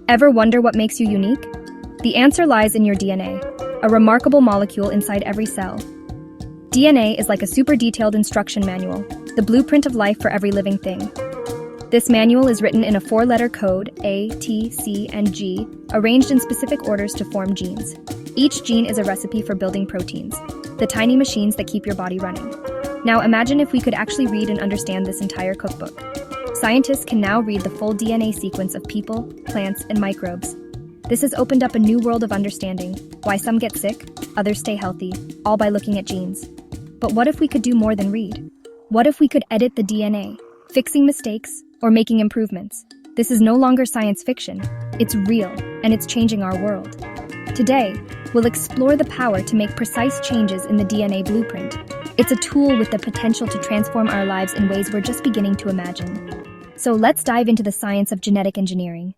Ever wonder what makes you unique? The answer lies in your DNA, a remarkable molecule inside every cell. DNA is like a super detailed instruction manual, the blueprint of life for every living thing. This manual is written in a 4-letter code, A, T, C, and G, arranged in specific orders to form genes. Each gene is a recipe for building proteins, the tiny machines that keep your body running. Now imagine if we could actually read and understand this entire cookbook. Scientists can now read the full DNA sequence of people, plants, and microbes. This has opened up a new world of understanding, why some get sick, others stay healthy, all by looking at genes. But what if we could do more than read? What if we could edit the DNA, fixing mistakes, or making improvements? This is no longer science fiction. It's real, and it's changing our world. Today, we'll explore the power to make precise changes in the DNA blueprint. It's a tool with the potential to transform our lives in ways we're just beginning to imagine. So let's dive into the science of genetic engineering.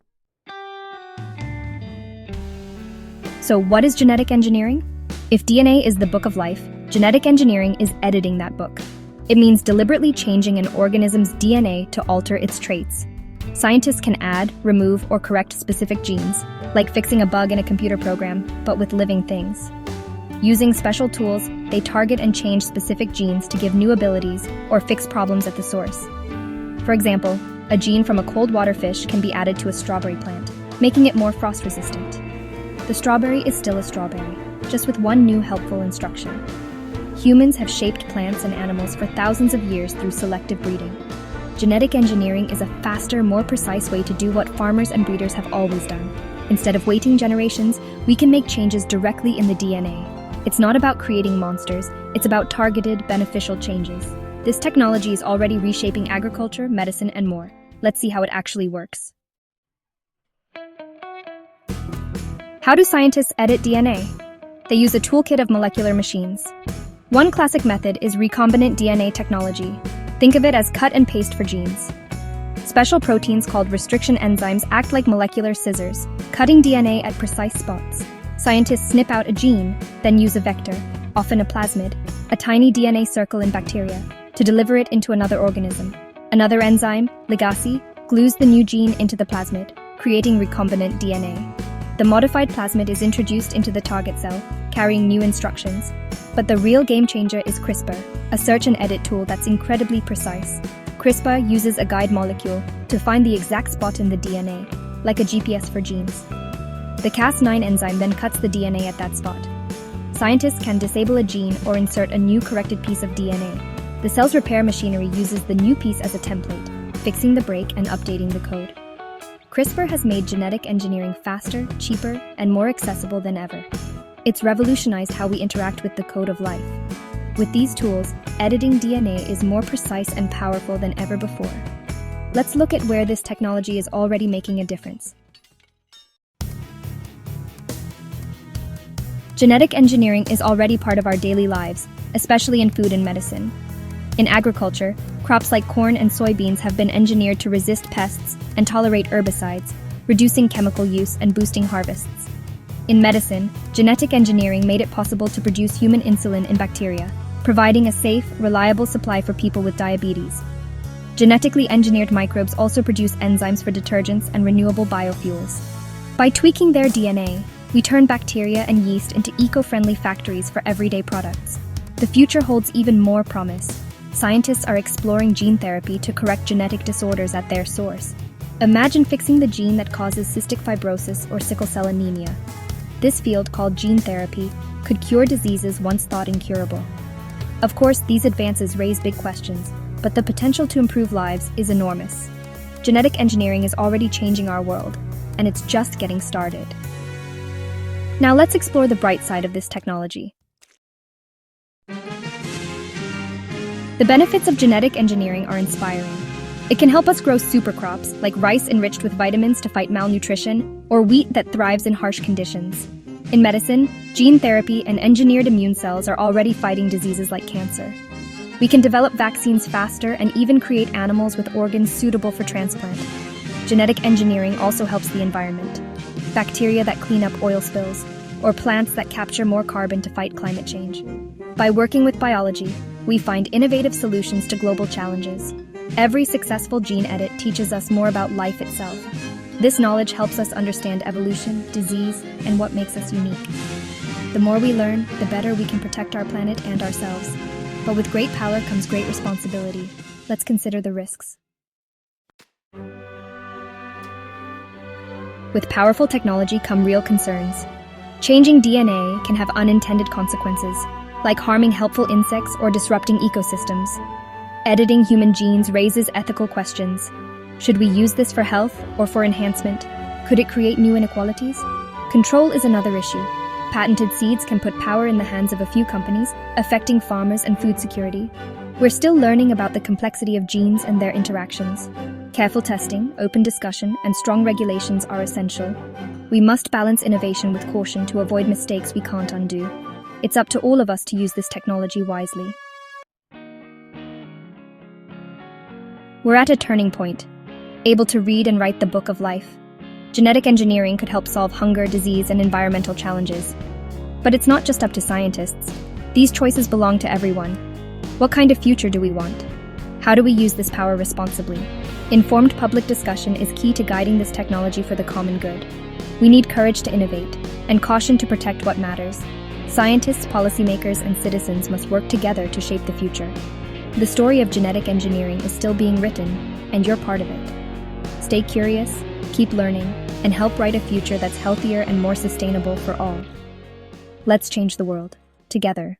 So what is genetic engineering? If DNA is the book of life, genetic engineering is editing that book. It means deliberately changing an organism's DNA to alter its traits. Scientists can add, remove, or correct specific genes, like fixing a bug in a computer program, but with living things. Using special tools, they target and change specific genes to give new abilities or fix problems at the source. For example, a gene from a cold water fish can be added to a strawberry plant, making it more frost-resistant. The strawberry is still a strawberry, just with one new helpful instruction. Humans have shaped plants and animals for thousands of years through selective breeding. Genetic engineering is a faster, more precise way to do what farmers and breeders have always done. Instead of waiting generations, we can make changes directly in the DNA. It's not about creating monsters, it's about targeted, beneficial changes. This technology is already reshaping agriculture, medicine, and more. Let's see how it actually works. How do scientists edit DNA? They use a toolkit of molecular machines. One classic method is recombinant DNA technology. Think of it as cut and paste for genes. Special proteins called restriction enzymes act like molecular scissors, cutting DNA at precise spots. Scientists snip out a gene, then use a vector, often a plasmid, a tiny DNA circle in bacteria, to deliver it into another organism. Another enzyme, ligase, glues the new gene into the plasmid, creating recombinant DNA. The modified plasmid is introduced into the target cell, carrying new instructions. But the real game changer is CRISPR, a search and edit tool that's incredibly precise. CRISPR uses a guide molecule to find the exact spot in the DNA, like a GPS for genes. The Cas9 enzyme then cuts the DNA at that spot. Scientists can disable a gene or insert a new corrected piece of DNA. The cell's repair machinery uses the new piece as a template, fixing the break and updating the code. CRISPR has made genetic engineering faster, cheaper, and more accessible than ever. It's revolutionized how we interact with the code of life. With these tools, editing DNA is more precise and powerful than ever before. Let's look at where this technology is already making a difference. Genetic engineering is already part of our daily lives, especially in food and medicine. In agriculture, crops like corn and soybeans have been engineered to resist pests and tolerate herbicides, reducing chemical use and boosting harvests. In medicine, genetic engineering made it possible to produce human insulin in bacteria, providing a safe, reliable supply for people with diabetes. Genetically engineered microbes also produce enzymes for detergents and renewable biofuels. By tweaking their DNA, we turn bacteria and yeast into eco-friendly factories for everyday products. The future holds even more promise. Scientists are exploring gene therapy to correct genetic disorders at their source. Imagine fixing the gene that causes cystic fibrosis or sickle cell anemia. This field, called gene therapy, could cure diseases once thought incurable. Of course, these advances raise big questions, but the potential to improve lives is enormous. Genetic engineering is already changing our world, and it's just getting started. Now let's explore the bright side of this technology. The benefits of genetic engineering are inspiring. It can help us grow super crops, like rice enriched with vitamins to fight malnutrition, or wheat that thrives in harsh conditions. In medicine, gene therapy and engineered immune cells are already fighting diseases like cancer. We can develop vaccines faster and even create animals with organs suitable for transplant. Genetic engineering also helps the environment. Bacteria that clean up oil spills, or plants that capture more carbon to fight climate change. By working with biology, we find innovative solutions to global challenges. Every successful gene edit teaches us more about life itself. This knowledge helps us understand evolution, disease, and what makes us unique. The more we learn, the better we can protect our planet and ourselves. But with great power comes great responsibility. Let's consider the risks. With powerful technology come real concerns. Changing DNA can have unintended consequences, like harming helpful insects or disrupting ecosystems. Editing human genes raises ethical questions. Should we use this for health or for enhancement? Could it create new inequalities? Control is another issue. Patented seeds can put power in the hands of a few companies, affecting farmers and food security. We're still learning about the complexity of genes and their interactions. Careful testing, open discussion, and strong regulations are essential. We must balance innovation with caution to avoid mistakes we can't undo. It's up to all of us to use this technology wisely. We're at a turning point, able to read and write the book of life. Genetic engineering could help solve hunger, disease, and environmental challenges. But it's not just up to scientists. These choices belong to everyone. What kind of future do we want? How do we use this power responsibly? Informed public discussion is key to guiding this technology for the common good. We need courage to innovate, and caution to protect what matters. Scientists, policymakers, and citizens must work together to shape the future. The story of genetic engineering is still being written, and you're part of it. Stay curious, keep learning, and help write a future that's healthier and more sustainable for all. Let's change the world, together.